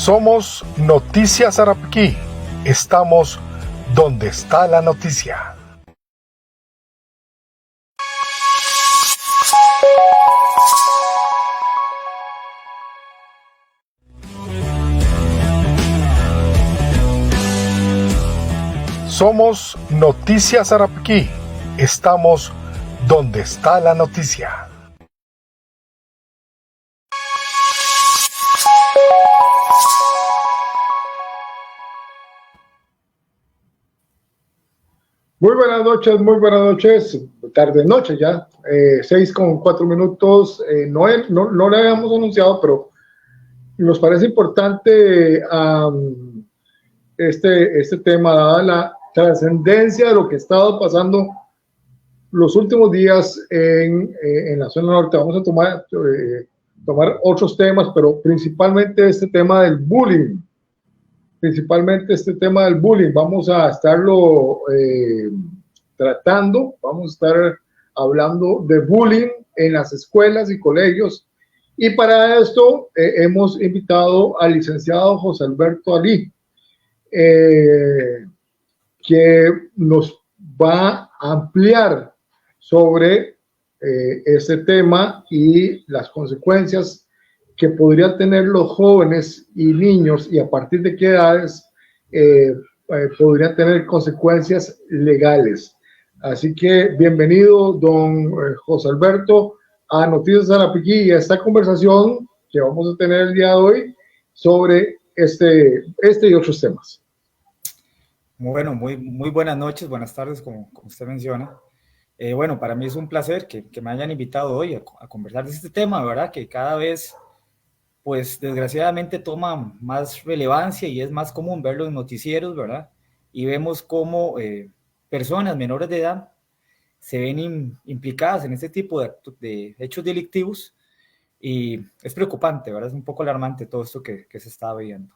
Somos Noticias Arapquí. Estamos donde está la noticia. Somos Noticias Arapquí. Estamos donde está la noticia. Muy buenas noches, tarde noche ya, 6:04. No lo habíamos anunciado, pero nos parece importante este tema, dada la trascendencia de lo que ha estado pasando los últimos días en la zona norte. Vamos a tomar otros temas, pero principalmente este tema del bullying. Vamos a estarlo tratando, vamos a estar hablando de bullying en las escuelas y colegios, y para esto hemos invitado al licenciado José Alberto Ali, que nos va a ampliar sobre este tema y las consecuencias que podrían tener los jóvenes y niños, y a partir de qué edades podrían tener consecuencias legales. Así que bienvenido, don José Alberto, a Noticias Arapquí y a esta conversación que vamos a tener el día de hoy sobre este y otros temas. Bueno, muy buenas noches, buenas tardes, como usted menciona. Bueno, para mí es un placer que me hayan invitado hoy a conversar de este tema, ¿verdad? Que cada vez, pues desgraciadamente toma más relevancia y es más común verlo en noticieros, ¿verdad? Y vemos cómo personas menores de edad se ven implicadas en este tipo de hechos delictivos, y es preocupante, ¿verdad? Es un poco alarmante todo esto que se está viendo.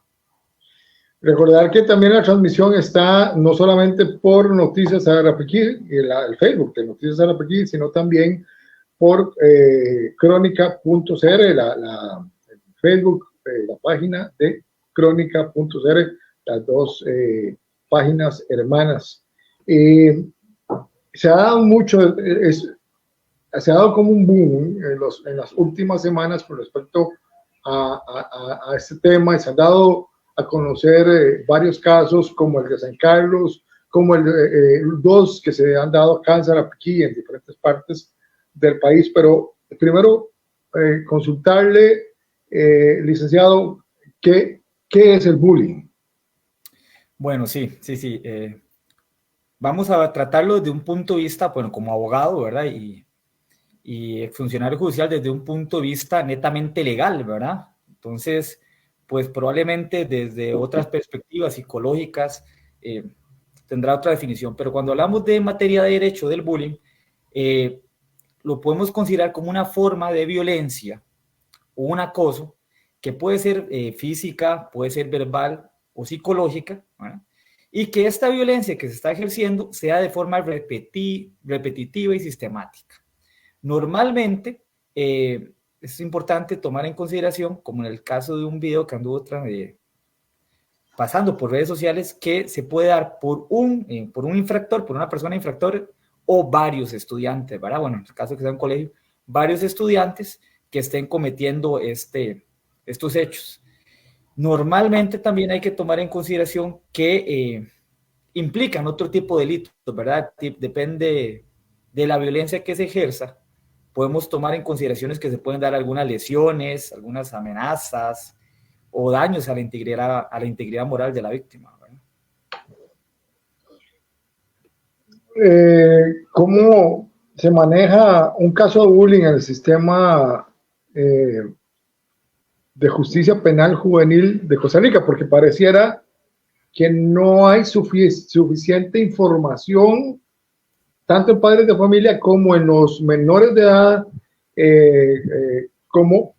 Recordar que también la transmisión está no solamente por Noticias Arapquí, el Facebook de Noticias Arapquí, sino también por crónica.cr, la Facebook, la página de crónica.cr, las dos páginas hermanas. Se ha dado como un boom en las últimas semanas con respecto a este tema, y se han dado a conocer varios casos, como el de San Carlos, como dos que se han dado acá en Arapquí, en diferentes partes del país. Pero primero, consultarle, licenciado, ¿qué es el bullying? Bueno, sí. Vamos a tratarlo desde un punto de vista, bueno, como abogado, ¿verdad? Y funcionario judicial, desde un punto de vista netamente legal, ¿verdad? Entonces, pues probablemente desde otras perspectivas psicológicas tendrá otra definición. Pero cuando hablamos de materia de derecho del bullying, lo podemos considerar como una forma de violencia o un acoso que puede ser física, puede ser verbal o psicológica, ¿verdad? Y que esta violencia que se está ejerciendo sea de forma repetitiva y sistemática. Normalmente es importante tomar en consideración, como en el caso de un video que anduvo pasando por redes sociales, que se puede dar por un infractor, por una persona infractora, o varios estudiantes, ¿verdad? Bueno, en el caso que sea un colegio, varios estudiantes que estén cometiendo estos hechos. Normalmente también hay que tomar en consideración que implican otro tipo de delitos, ¿verdad? Depende de la violencia que se ejerza. Podemos tomar en consideraciones que se pueden dar algunas lesiones, algunas amenazas o daños a la integridad moral de la víctima, ¿verdad? ¿Cómo se maneja un caso de bullying en el sistema de justicia penal juvenil de Costa Rica? Porque pareciera que no hay suficiente información, tanto en padres de familia como en los menores de edad, cómo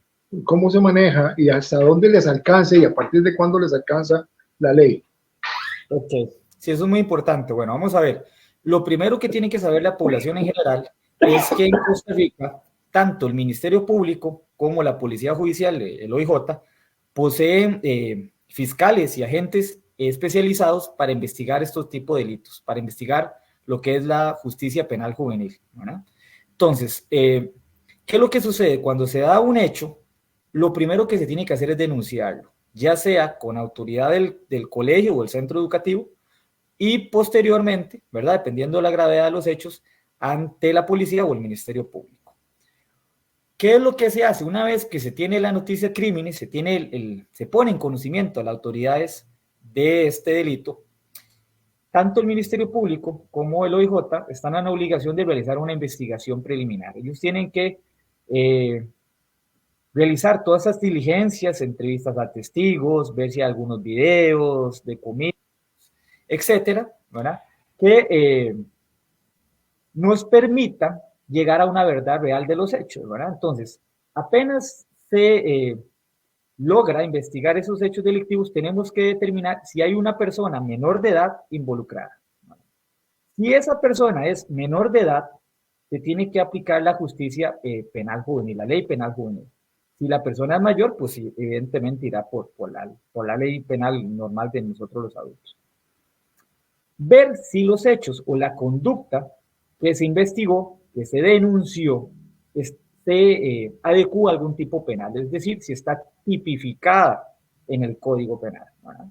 se maneja y hasta dónde les alcanza y a partir de cuándo les alcanza la ley. Ok, sí, eso es muy importante. Bueno, vamos a ver. Lo primero que tiene que saber la población en general es que en Costa Rica, tanto el Ministerio Público como la Policía Judicial, el OIJ, poseen fiscales y agentes especializados para investigar estos tipos de delitos, para investigar lo que es la justicia penal juvenil, ¿verdad? Entonces, ¿qué es lo que sucede? Cuando se da un hecho, lo primero que se tiene que hacer es denunciarlo, ya sea con autoridad del colegio o el centro educativo, y posteriormente, ¿verdad?, dependiendo de la gravedad de los hechos, ante la policía o el Ministerio Público. ¿Qué es lo que se hace? Una vez que se tiene la noticia de crímenes, se pone en conocimiento a las autoridades de este delito, tanto el Ministerio Público como el OIJ están en la obligación de realizar una investigación preliminar. Ellos tienen que realizar todas esas diligencias, entrevistas a testigos, ver si hay algunos videos de comida, etcétera, ¿verdad?, que nos permita llegar a una verdad real de los hechos, ¿verdad? Entonces, apenas se logra investigar esos hechos delictivos, tenemos que determinar si hay una persona menor de edad involucrada. Si esa persona es menor de edad, se tiene que aplicar la justicia penal juvenil, la ley penal juvenil. Si la persona es mayor, pues sí, evidentemente irá por la ley penal normal de nosotros los adultos. Ver si los hechos o la conducta que se investigó, que se denunció, se adecua a algún tipo penal, es decir, si está tipificada en el Código Penal, ¿verdad?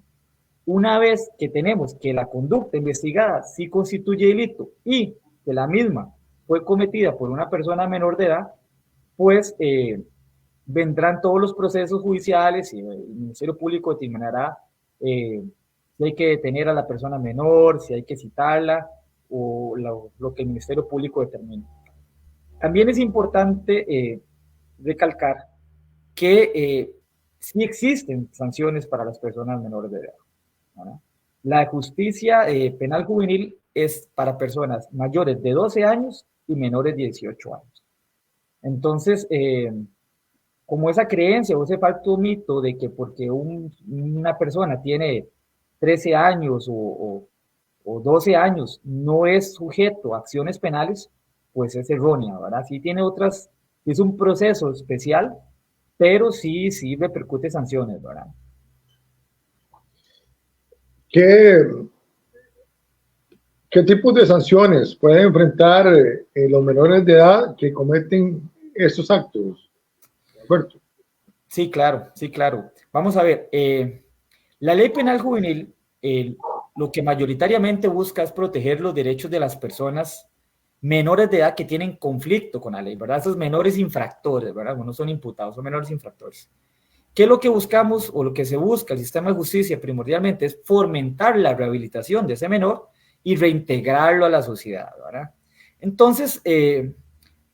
Una vez que tenemos que la conducta investigada sí constituye delito y que la misma fue cometida por una persona menor de edad, pues vendrán todos los procesos judiciales y el Ministerio Público determinará si hay que detener a la persona menor, si hay que citarla o lo que el Ministerio Público determine. También es importante recalcar que sí existen sanciones para las personas menores de edad, ¿verdad? La justicia penal juvenil es para personas mayores de 12 años y menores de 18 años. Entonces, como esa creencia o ese falso mito de que porque una persona tiene 13 años o 12 años no es sujeto a acciones penales, pues es errónea, ¿verdad? Sí tiene otras, es un proceso especial, pero sí repercute sanciones, ¿verdad? ¿Qué tipos de sanciones pueden enfrentar los menores de edad que cometen estos actos, Alberto? Sí, claro, sí, claro. Vamos a ver, la ley penal juvenil lo que mayoritariamente busca es proteger los derechos de las personas menores de edad que tienen conflicto con la ley, ¿verdad? Esos menores infractores, ¿verdad? No son imputados, son menores infractores. ¿Qué es lo que buscamos o lo que se busca el sistema de justicia primordialmente? Es fomentar la rehabilitación de ese menor y reintegrarlo a la sociedad, ¿verdad? Entonces,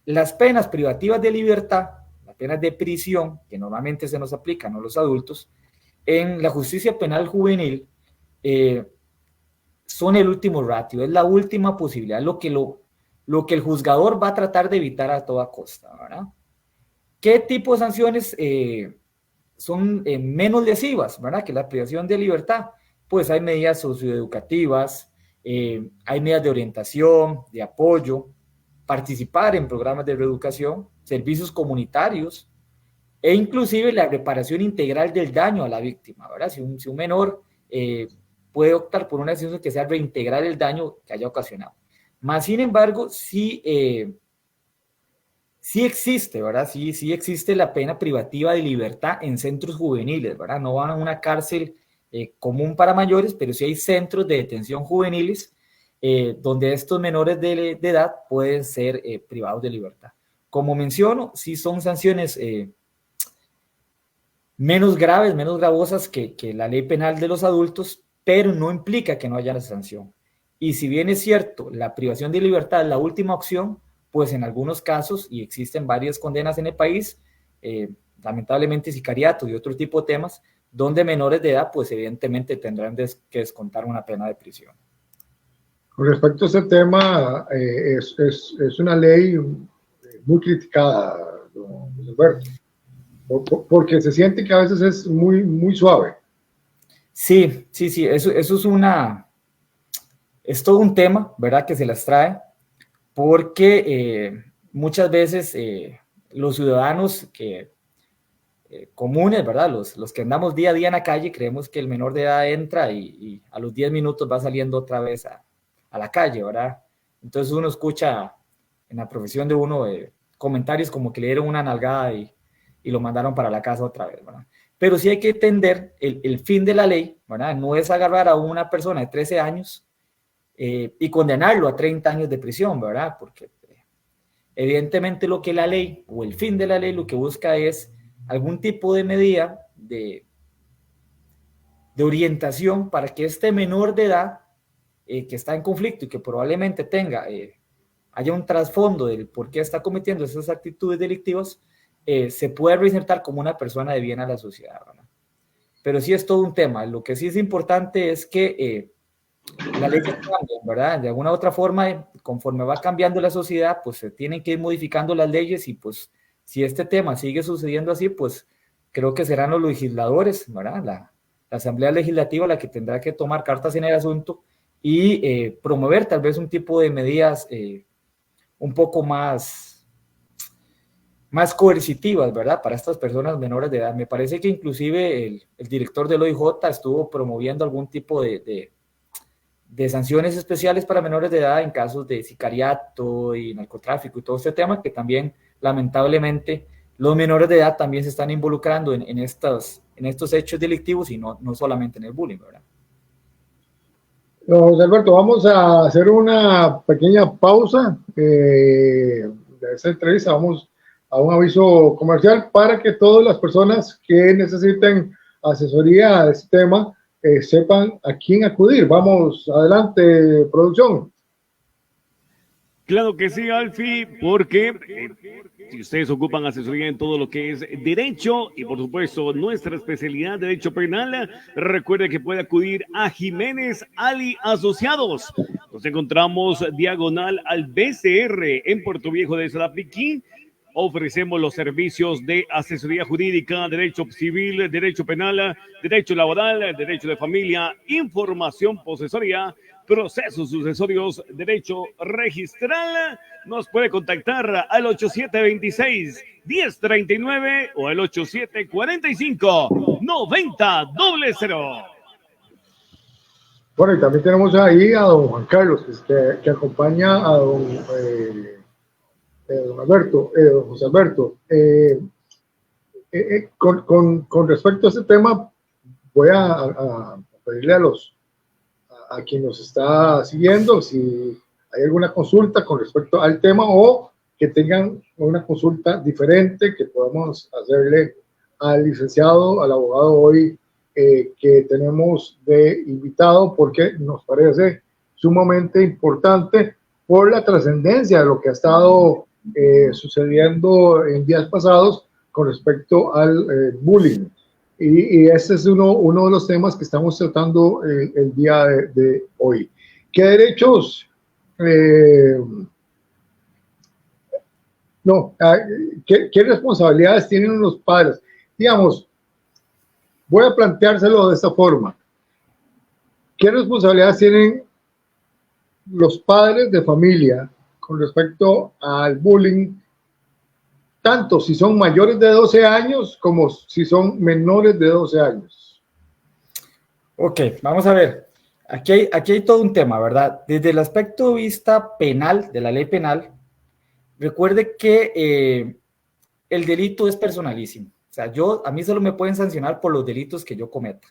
las penas privativas de libertad, las penas de prisión, que normalmente se nos aplican a los adultos, en la justicia penal juvenil, son el último ratio, es la última posibilidad, lo que el juzgador va a tratar de evitar a toda costa, ¿verdad? ¿Qué tipo de sanciones son menos lesivas, ¿verdad?, que la privación de libertad? Pues hay medidas socioeducativas, hay medidas de orientación, de apoyo, participar en programas de reeducación, servicios comunitarios e inclusive la reparación integral del daño a la víctima, ¿verdad? Si un menor puede optar por una decisión que sea reintegrar el daño que haya ocasionado. Más sin embargo, sí existe, ¿verdad? Sí existe la pena privativa de libertad en centros juveniles, ¿verdad? No van a una cárcel común para mayores, pero sí hay centros de detención juveniles donde estos menores de edad pueden ser privados de libertad. Como menciono, sí son sanciones menos graves, menos gravosas que la ley penal de los adultos, pero no implica que no haya sanción. Y si bien es cierto, la privación de libertad es la última opción, pues en algunos casos, y existen varias condenas en el país, lamentablemente sicariato y otro tipo de temas, donde menores de edad, pues evidentemente tendrán que descontar una pena de prisión. Con respecto a este tema, es una ley muy criticada, don Alberto, porque se siente que a veces es muy, muy suave. Sí, eso es todo un tema, ¿verdad?, que se las trae, porque muchas veces los ciudadanos que comunes, ¿verdad? Los que andamos día a día en la calle, creemos que el menor de edad entra y a los 10 minutos va saliendo otra vez a la calle, ¿verdad? Entonces uno escucha en la profesión de uno comentarios como que le dieron una nalgada y lo mandaron para la casa otra vez, ¿verdad? Pero sí hay que entender el fin de la ley, ¿verdad? No es agarrar a una persona de 13 años y condenarlo a 30 años de prisión, ¿verdad? Porque evidentemente lo que la ley o el fin de la ley lo que busca es algún tipo de medida de orientación para que este menor de edad que está en conflicto y que probablemente haya un trasfondo del por qué está cometiendo esas actitudes delictivas, se puede reinsertar como una persona de bien a la sociedad, ¿verdad? Pero sí es todo un tema. Lo que sí es importante es que la ley cambia, ¿verdad? De alguna u otra forma, conforme va cambiando la sociedad, pues se tienen que ir modificando las leyes y pues si este tema sigue sucediendo así, pues creo que serán los legisladores, ¿verdad? La Asamblea Legislativa la que tendrá que tomar cartas en el asunto y promover tal vez un tipo de medidas un poco más coercitivas, ¿verdad? Para estas personas menores de edad. Me parece que inclusive el director del OIJ estuvo promoviendo algún tipo de sanciones especiales para menores de edad en casos de sicariato y narcotráfico y todo este tema, que también lamentablemente los menores de edad también se están involucrando en estos hechos delictivos y no solamente en el bullying, ¿verdad? José Alberto, vamos a hacer una pequeña pausa de esta entrevista. Vamos a un aviso comercial para que todas las personas que necesiten asesoría de este tema sepan a quién acudir. Vamos, adelante, producción. Claro que sí, Alfie, porque si ustedes ocupan asesoría en todo lo que es derecho y por supuesto nuestra especialidad derecho penal, recuerde que puede acudir a Jiménez Ali Asociados. Nos encontramos diagonal al BCR en Puerto Viejo de Sarapiquí. Ofrecemos los servicios de asesoría jurídica, derecho civil, derecho penal, derecho laboral, derecho de familia, información posesoria, procesos sucesorios, derecho registral. Nos puede contactar al 8726-1039 o al 8745-9000. Bueno, y también tenemos ahí a don Juan Carlos, que acompaña a don Alberto, don José Alberto. Con respecto a este tema, voy a pedirle a quien nos está siguiendo si hay alguna consulta con respecto al tema o que tengan una consulta diferente que podamos hacerle al licenciado, al abogado hoy que tenemos de invitado, porque nos parece sumamente importante por la trascendencia de lo que ha estado sucediendo en días pasados con respecto al bullying. Y ese es uno de los temas que estamos tratando el día de hoy. ¿Qué derechos? ¿Qué responsabilidades tienen los padres? Digamos, voy a planteárselo de esta forma. ¿Qué responsabilidades tienen los padres de familia con respecto al bullying, tanto si son mayores de 12 años como si son menores de 12 años? Ok, vamos a ver. Aquí hay todo un tema, ¿verdad? Desde el aspecto de vista penal, de la ley penal, recuerde que el delito es personalísimo. O sea, a mí solo me pueden sancionar por los delitos que yo cometa.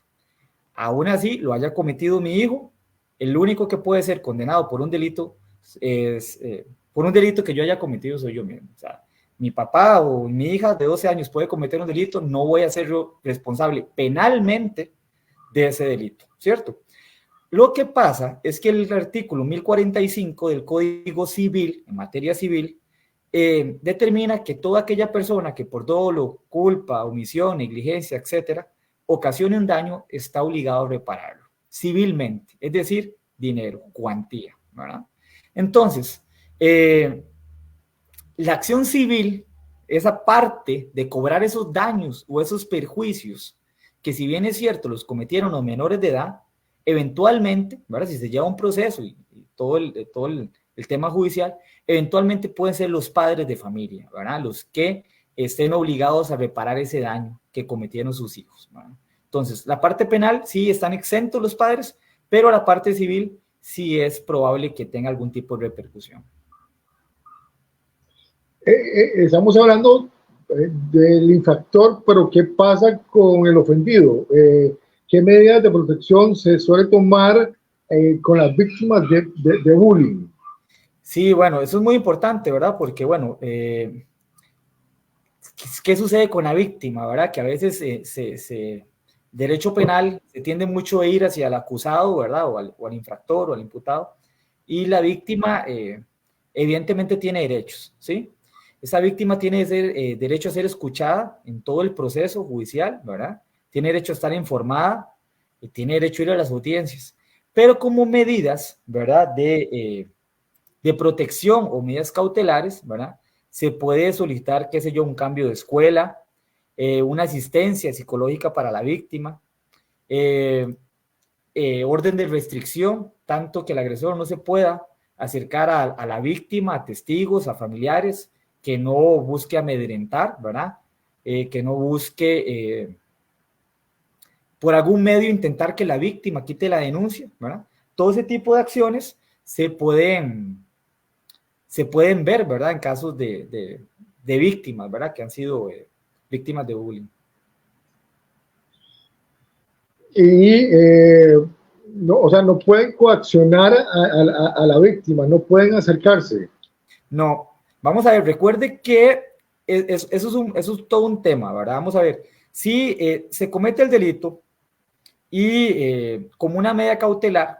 Aún así, lo haya cometido mi hijo, el único que puede ser condenado por un delito por un delito que yo haya cometido soy yo mismo. O sea, mi papá o mi hija de 12 años puede cometer un delito, no voy a ser yo responsable penalmente de ese delito, ¿cierto? Lo que pasa es que el artículo 1045 del Código Civil, en materia civil, determina que toda aquella persona que por dolo, culpa, omisión, negligencia, etcétera, ocasione un daño, está obligado a repararlo civilmente, es decir, dinero, cuantía, ¿verdad? Entonces, la acción civil, esa parte de cobrar esos daños o esos perjuicios, que si bien es cierto, los cometieron los menores de edad, eventualmente, ¿verdad? Si se lleva un proceso y todo el tema judicial, eventualmente pueden ser los padres de familia, ¿verdad? Los que estén obligados a reparar ese daño que cometieron sus hijos, ¿verdad? Entonces, la parte penal sí están exentos los padres, pero la parte civil sí es probable que tenga algún tipo de repercusión. Estamos hablando del infractor, pero ¿qué pasa con el ofendido? ¿Qué medidas de protección se suele tomar con las víctimas de bullying? Sí, bueno, eso es muy importante, ¿verdad? Porque, bueno, ¿qué sucede con la víctima, verdad? Que a veces derecho penal se tiende mucho a ir hacia el acusado, ¿verdad? O al infractor o al imputado. Y la víctima evidentemente tiene derechos, ¿sí? Esa víctima tiene derecho a ser escuchada en todo el proceso judicial, ¿verdad? Tiene derecho a estar informada y tiene derecho a ir a las audiencias. Pero como medidas, ¿verdad? De protección o medidas cautelares, ¿verdad? Se puede solicitar, qué sé yo, un cambio de escuela, una asistencia psicológica para la víctima, orden de restricción, tanto que el agresor no se pueda acercar a la víctima, a testigos, a familiares, que no busque amedrentar, ¿verdad? Que no busque por algún medio intentar que la víctima quite la denuncia, ¿verdad? Todo ese tipo de acciones se pueden ver, ¿verdad? En casos de víctimas, ¿verdad? Que han sido víctimas de bullying. Y no, o sea, no pueden coaccionar a la víctima, no pueden acercarse. No, vamos a ver, recuerde que eso es todo un tema, ¿verdad? Vamos a ver, si se comete el delito y como una medida cautelar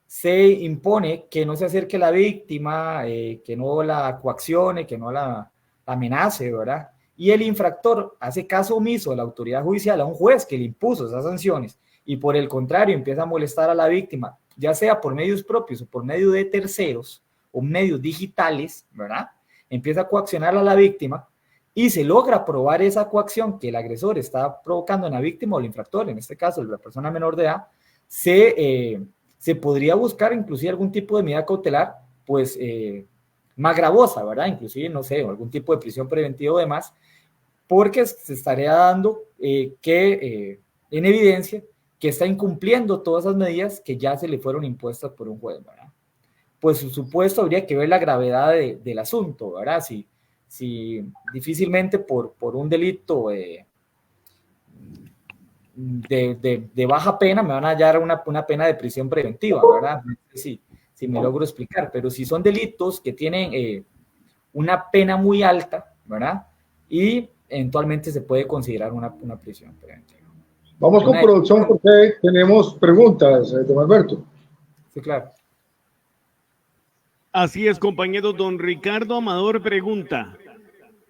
se impone que no se acerque la víctima, que no la coaccione, que no la amenace, ¿verdad? Y el infractor hace caso omiso de la autoridad judicial, a un juez que le impuso esas sanciones, y por el contrario empieza a molestar a la víctima, ya sea por medios propios o por medio de terceros o medios digitales, ¿verdad? Empieza a coaccionar a la víctima y se logra probar esa coacción que el agresor está provocando en la víctima o el infractor, en este caso la persona menor de edad, se podría buscar inclusive algún tipo de medida cautelar, pues más gravosa, ¿verdad? Inclusive, no sé, algún tipo de prisión preventiva o demás, porque se estaría dando en evidencia que está incumpliendo todas esas medidas que ya se le fueron impuestas por un juez, ¿verdad? Pues por supuesto habría que ver la gravedad del asunto, ¿verdad? Si difícilmente por un delito de baja pena me van a hallar una pena de prisión preventiva, ¿verdad? No sé si me logro explicar, pero si son delitos que tienen una pena muy alta, ¿verdad? Y eventualmente se puede considerar una prisión preventiva. Vamos con producción porque tenemos preguntas, don Alberto. Sí, claro. Así es, compañero. Don Ricardo Amador pregunta: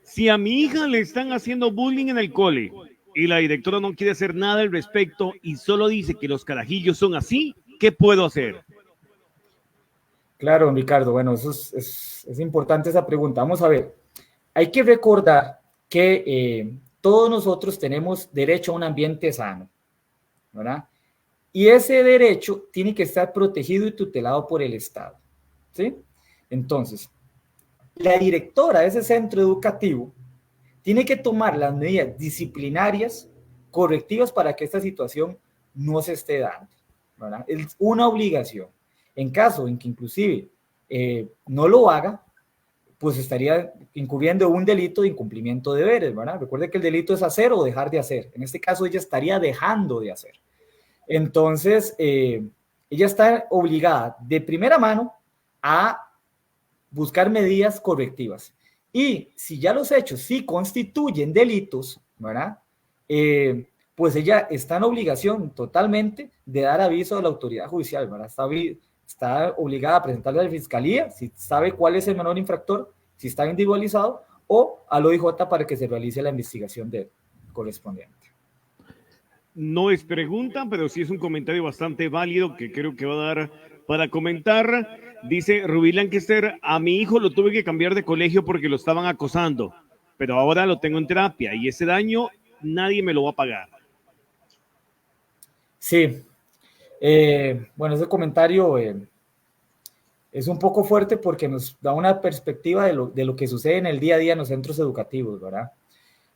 si a mi hija le están haciendo bullying en el cole y la directora no quiere hacer nada al respecto y solo dice que los carajillos son así, ¿qué puedo hacer? Claro, Ricardo. Bueno, eso es importante esa pregunta. Vamos a ver. Hay que recordar que todos nosotros tenemos derecho a un ambiente sano, ¿verdad? Y ese derecho tiene que estar protegido y tutelado por el Estado, ¿sí? Entonces, la directora de ese centro educativo tiene que tomar las medidas disciplinarias correctivas para que esta situación no se esté dando, ¿verdad? Es una obligación. En caso en que inclusive no lo haga, pues estaría incurriendo un delito de incumplimiento de deberes, ¿verdad? Recuerde que el delito es hacer o dejar de hacer. En este caso, ella estaría dejando de hacer. Entonces, ella está obligada de primera mano a buscar medidas correctivas. Y si ya los hechos sí constituyen delitos, ¿verdad? Pues ella está en obligación totalmente de dar aviso a la autoridad judicial, ¿verdad? Está obligada a presentarle a la fiscalía si sabe cuál es el menor infractor, si está individualizado, o al OIJ para que se realice la investigación correspondiente. No es pregunta, pero sí es un comentario bastante válido que creo que va a dar para comentar. Dice Rubí Lancaster: a mi hijo lo tuve que cambiar de colegio porque lo estaban acosando, pero ahora lo tengo en terapia y ese daño nadie me lo va a pagar. Sí. Bueno, ese comentario es un poco fuerte porque nos da una perspectiva de lo que sucede en el día a día en los centros educativos, ¿verdad?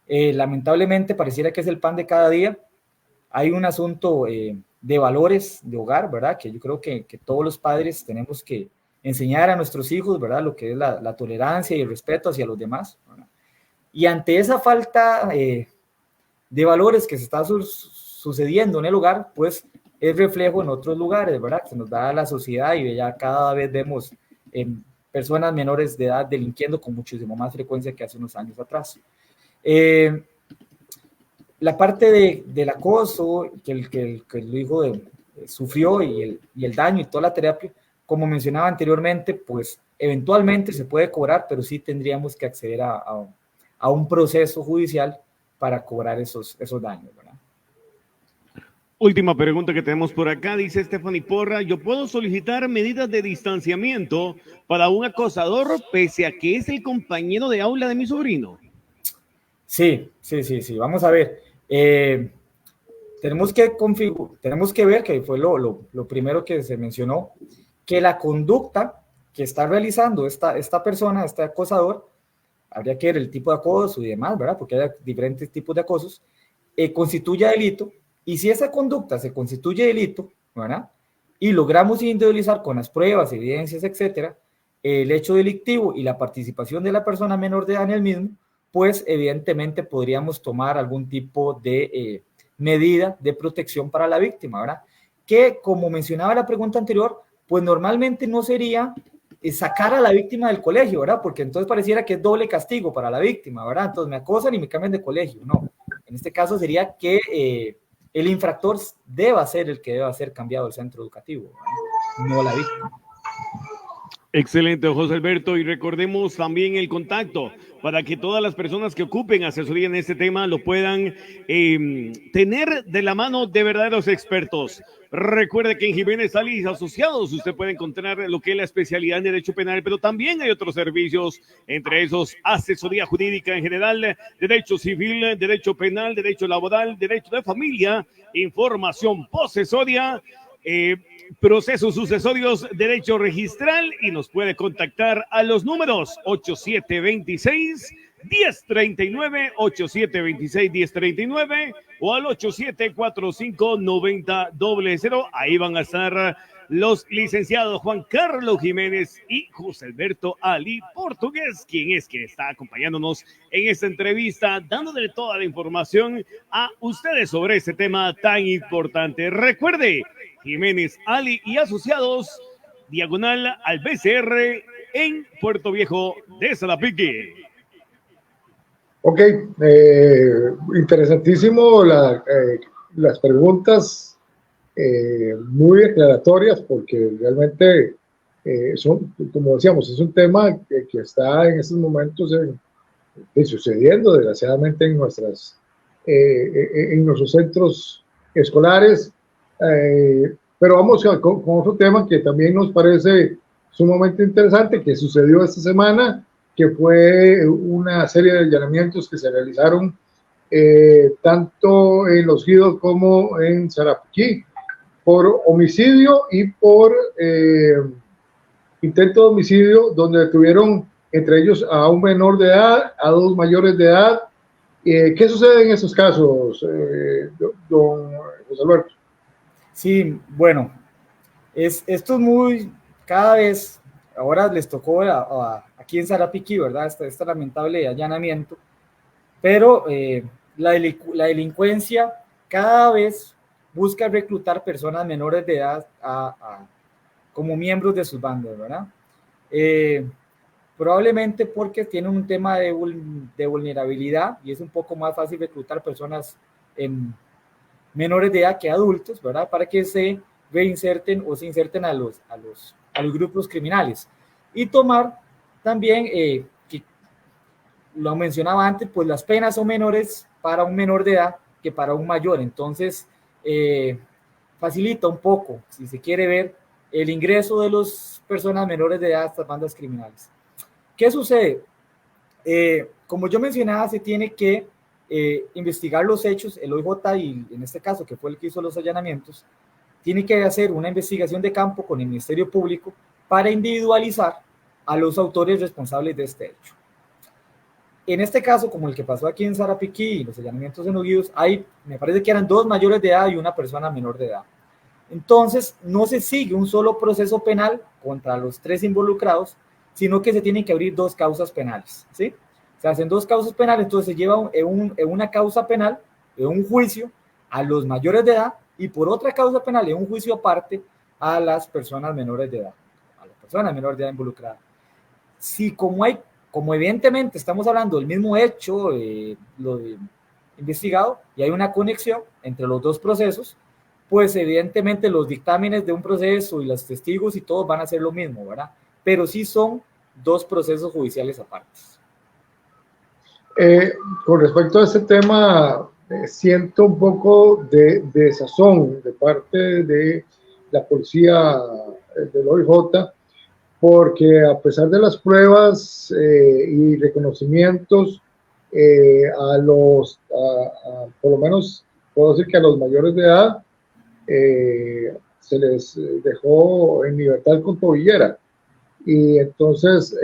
Lamentablemente pareciera que es el pan de cada día. Hay un asunto de valores de hogar, ¿verdad? Que yo creo que todos los padres tenemos que enseñar a nuestros hijos, ¿verdad? Lo que es la tolerancia y el respeto hacia los demás, ¿verdad? Y ante esa falta de valores que se está sucediendo en el hogar, pues es reflejo en otros lugares, ¿verdad? Se nos da la sociedad y ya cada vez vemos personas menores de edad delinquiendo con muchísimo más frecuencia que hace unos años atrás. La parte del acoso que el hijo sufrió y el daño y toda la terapia, como mencionaba anteriormente, pues eventualmente se puede cobrar, pero sí tendríamos que acceder a un proceso judicial para cobrar esos daños, ¿verdad? Última pregunta que tenemos por acá, dice Stephanie Porra, ¿yo puedo solicitar medidas de distanciamiento para un acosador pese a que es el compañero de aula de mi sobrino? Sí. Vamos a ver. Tenemos que ver, que fue lo primero que se mencionó, que la conducta que está realizando esta persona, este acosador, habría que ver el tipo de acoso y demás, ¿verdad? Porque hay diferentes tipos de acosos, constituye delito, y si esa conducta se constituye delito, ¿verdad? Y logramos individualizar con las pruebas, evidencias, etcétera, el hecho delictivo y la participación de la persona menor de edad en el mismo, pues evidentemente podríamos tomar algún tipo de medida de protección para la víctima, ¿verdad? Que, como mencionaba la pregunta anterior, pues normalmente no sería sacar a la víctima del colegio, ¿verdad? Porque entonces pareciera que es doble castigo para la víctima, ¿verdad? Entonces me acosan y me cambian de colegio. No, en este caso sería que el infractor deba ser el que deba ser cambiado del centro educativo, ¿verdad? No la víctima. Excelente, José Alberto, y recordemos también el contacto para que todas las personas que ocupen asesoría en este tema lo puedan tener de la mano de verdaderos expertos. Recuerde que en Jiménez Ali Asociados usted puede encontrar lo que es la especialidad en Derecho Penal, pero también hay otros servicios, entre esos asesoría jurídica en general, Derecho Civil, Derecho Penal, Derecho Laboral, Derecho de Familia, información posesoria, procesos sucesorios, derecho registral, y nos puede contactar a los números 8726-1039, 8726-1039 o al 8745-9000. Ahí van a estar los licenciados Juan Carlos Jiménez y José Alberto Ali Portugués, quien está acompañándonos en esta entrevista, dándole toda la información a ustedes sobre este tema tan importante. Recuerde, Jiménez Ali y Asociados, diagonal al BCR en Puerto Viejo de Salapique. Ok, interesantísimo las preguntas, muy declaratorias, porque realmente son, como decíamos, es un tema que está en estos momentos sucediendo desgraciadamente en nuestros centros escolares. Pero vamos con otro tema que también nos parece sumamente interesante, que sucedió esta semana, que fue una serie de allanamientos que se realizaron tanto en Los Gidos como en Sarapiquí, por homicidio y por intento de homicidio, donde detuvieron entre ellos a un menor de edad, a dos mayores de edad. ¿Qué sucede en esos casos, don José Alberto? Sí, bueno, esto es muy, cada vez, ahora les tocó aquí en Sarapiquí, ¿verdad? Este lamentable allanamiento, pero la delincuencia cada vez busca reclutar personas menores de edad como miembros de sus bandas, ¿verdad? Probablemente porque tienen un tema de vulnerabilidad y es un poco más fácil reclutar personas menores de edad que adultos, ¿verdad? Para que se reinserten o se inserten a los grupos criminales. Y tomar también, que lo mencionaba antes, pues las penas son menores para un menor de edad que para un mayor. Entonces, facilita un poco, si se quiere ver, el ingreso de las personas menores de edad a estas bandas criminales. ¿Qué sucede? Como yo mencionaba, se tiene que investigar los hechos. El OIJ, y en este caso, que fue el que hizo los allanamientos, tiene que hacer una investigación de campo con el Ministerio Público para individualizar a los autores responsables de este hecho. en este caso, como el que pasó aquí en Sarapiquí y los allanamientos en Oguíos, me parece que eran 2 mayores de edad y una persona menor de edad. Entonces, no se sigue un solo proceso penal contra los 3 involucrados, sino que se tienen que abrir 2 causas penales, ¿sí? Se hacen 2 causas penales, entonces se lleva una causa penal, un juicio a los mayores de edad, y por otra causa penal, un juicio aparte a las personas menores de edad, a las personas menores de edad involucradas. Si como evidentemente estamos hablando del mismo hecho, lo investigado, y hay una conexión entre los 2 procesos, pues evidentemente los dictámenes de un proceso y los testigos y todos van a ser lo mismo, ¿verdad? Pero sí son 2 procesos judiciales apartes. Con respecto a este tema, siento un poco de desazón de parte de la policía del OIJ, porque a pesar de las pruebas y reconocimientos por lo menos puedo decir que a los mayores de edad se les dejó en libertad con tobillera, y entonces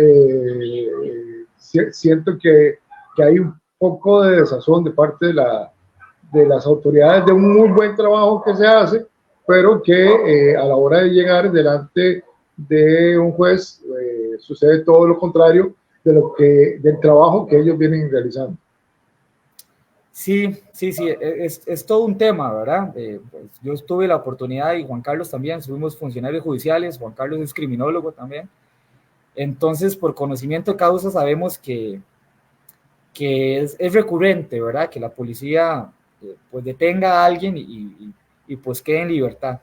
siento que hay un poco de desazón de parte de las autoridades, de un muy buen trabajo que se hace, pero que a la hora de llegar delante de un juez sucede todo lo contrario del trabajo que ellos vienen realizando. Sí, es todo un tema, ¿verdad? Pues yo tuve la oportunidad, y Juan Carlos también, fuimos funcionarios judiciales, Juan Carlos es criminólogo también, entonces por conocimiento de causa sabemos que es recurrente, ¿verdad? Que la policía pues detenga a alguien y pues quede en libertad.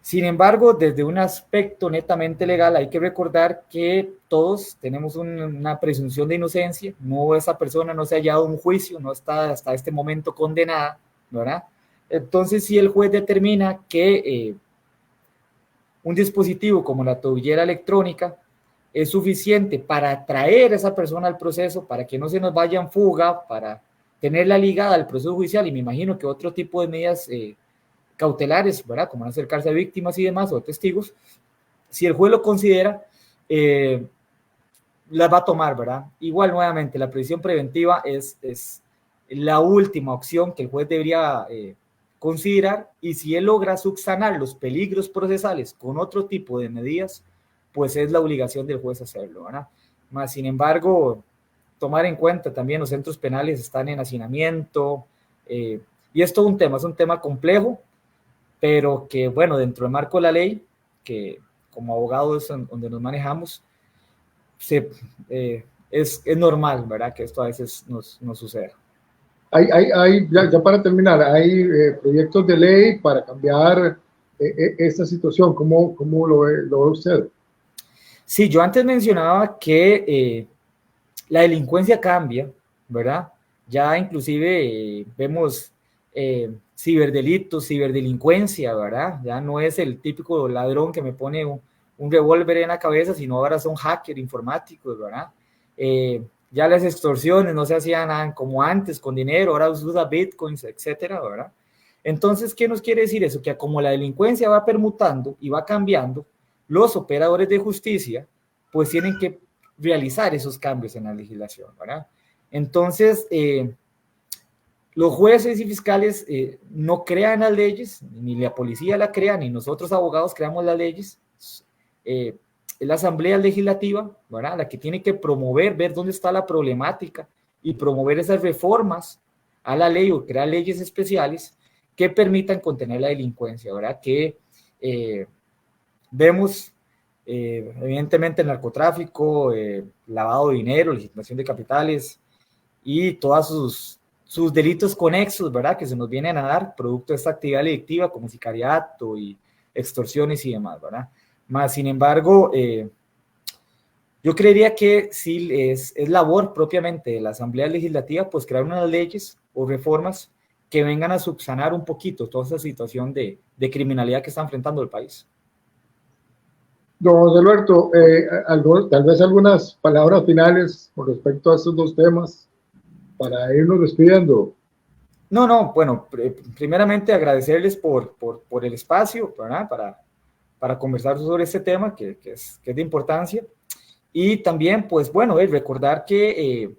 Sin embargo, desde un aspecto netamente legal, hay que recordar que todos tenemos una presunción de inocencia. Esa persona no se ha hallado un juicio, no está hasta este momento condenada, ¿verdad? Entonces, si el juez determina que un dispositivo como la tobillera electrónica es suficiente para atraer a esa persona al proceso, para que no se nos vaya en fuga, para tenerla ligada al proceso judicial, y me imagino que otro tipo de medidas cautelares, ¿verdad? Como acercarse a víctimas y demás, o testigos, si el juez lo considera, las va a tomar, ¿verdad? Igual, nuevamente, la prisión preventiva es la última opción que el juez debería considerar, y si él logra subsanar los peligros procesales con otro tipo de medidas, pues es la obligación del juez hacerlo, ¿verdad? Más, sin embargo, tomar en cuenta también los centros penales están en hacinamiento, y es todo un tema, es un tema complejo, pero que, bueno, dentro del marco de la ley, que como abogados donde nos manejamos, es normal, ¿verdad?, que esto a veces nos suceda. Ya para terminar, hay proyectos de ley para cambiar esta situación. ¿Cómo lo ve usted? Sí, yo antes mencionaba que la delincuencia cambia, ¿verdad? Ya inclusive vemos ciberdelitos, ciberdelincuencia, ¿verdad? Ya no es el típico ladrón que me pone un revólver en la cabeza, sino ahora son hackers informáticos, ¿verdad? Ya las extorsiones no se hacían como antes con dinero, ahora se usa bitcoins, etcétera, ¿verdad? Entonces, ¿qué nos quiere decir eso? Que como la delincuencia va permutando y va cambiando, los operadores de justicia pues tienen que realizar esos cambios en la legislación, ¿verdad? Entonces, los jueces y fiscales no crean las leyes, ni la policía la crea, ni nosotros abogados creamos las leyes. Es la Asamblea Legislativa, ¿verdad?, la que tiene que promover, ver dónde está la problemática y promover esas reformas a la ley o crear leyes especiales que permitan contener la delincuencia, ¿verdad? Que vemos evidentemente el narcotráfico, lavado de dinero, legitimación de capitales y todos sus delitos conexos, ¿verdad?, que se nos vienen a dar producto de esta actividad delictiva como sicariato y extorsiones y demás, ¿verdad? Más, sin embargo, yo creería que sí es labor propiamente de la Asamblea Legislativa pues crear unas leyes o reformas que vengan a subsanar un poquito toda esa situación de criminalidad que está enfrentando el país. Don José Alberto, tal vez algunas palabras finales con respecto a estos 2 temas para irnos despidiendo. No, bueno, primeramente agradecerles por el espacio, ¿verdad?, para conversar sobre este tema que es de importancia, y también, pues bueno, recordar que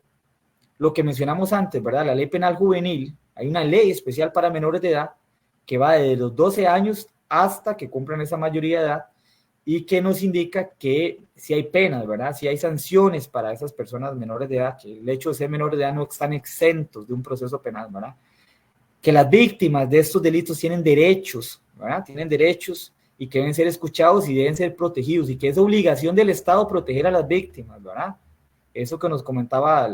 lo que mencionamos antes, ¿verdad? La ley penal juvenil, hay una ley especial para menores de edad que va desde los 12 años hasta que cumplan esa mayoría de edad y que nos indica que si hay penas, ¿verdad? Si hay sanciones para esas personas menores de edad, que el hecho de ser menores de edad no están exentos de un proceso penal, ¿verdad? Que las víctimas de estos delitos tienen derechos, ¿verdad? Tienen derechos y que deben ser escuchados y deben ser protegidos y que es obligación del Estado proteger a las víctimas, ¿verdad? Eso que nos comentaba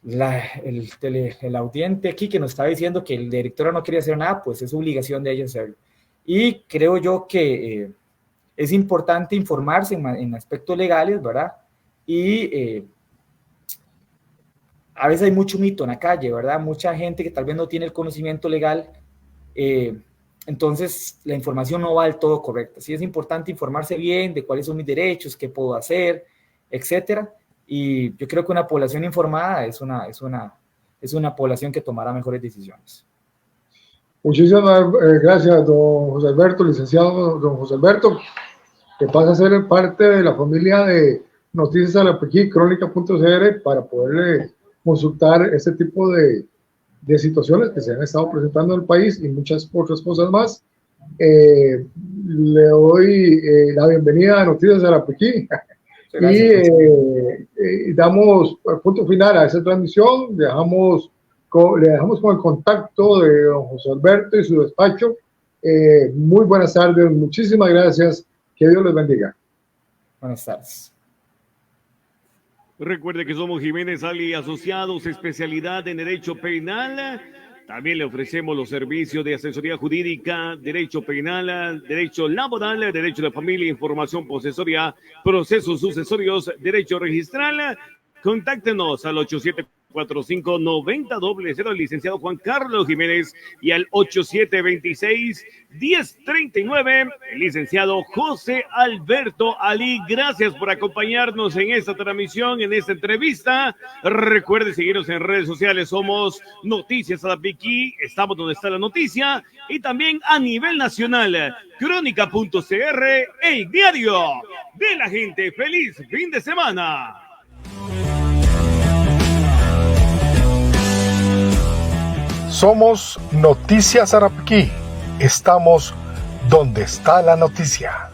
el audiente aquí que nos estaba diciendo que el director no quería hacer nada, pues es obligación de ella hacerlo. Y creo yo que es importante informarse en aspectos legales, ¿verdad? Y a veces hay mucho mito en la calle, ¿verdad? Mucha gente que tal vez no tiene el conocimiento legal, entonces la información no va del todo correcta. Sí es importante informarse bien de cuáles son mis derechos, qué puedo hacer, etcétera. Y yo creo que una población informada es una población que tomará mejores decisiones. Muchísimas gracias, don José Alberto, licenciado don José Alberto, que pasa a ser parte de la familia de Noticias Alapequí, Crónica.cr, para poderle consultar este tipo de situaciones que se han estado presentando en el país y muchas otras cosas más. Le doy la bienvenida a Noticias Alapequí y damos punto final a esta transmisión. Le dejamos con el contacto de don José Alberto y su despacho. Muy buenas tardes, muchísimas gracias, que Dios les bendiga. Buenas tardes. Recuerde que somos Jiménez Ali Asociados, especialidad en Derecho Penal. También le ofrecemos los servicios de asesoría jurídica, Derecho Penal, Derecho Laboral, Derecho de Familia, Información Posesoria, Procesos Sucesorios, Derecho Registral. Contáctenos al 8745-9000, el licenciado Juan Carlos Jiménez, y al 8726-1039, el licenciado José Alberto Ali. Gracias por acompañarnos en esta transmisión, en esta entrevista. Recuerde seguirnos en redes sociales, somos Noticias Alapequí, estamos donde está la noticia, y también a nivel nacional, Crónica.cr, el diario de la gente. ¡Feliz fin de semana! Somos Noticias Arapiquí. Estamos donde está la noticia.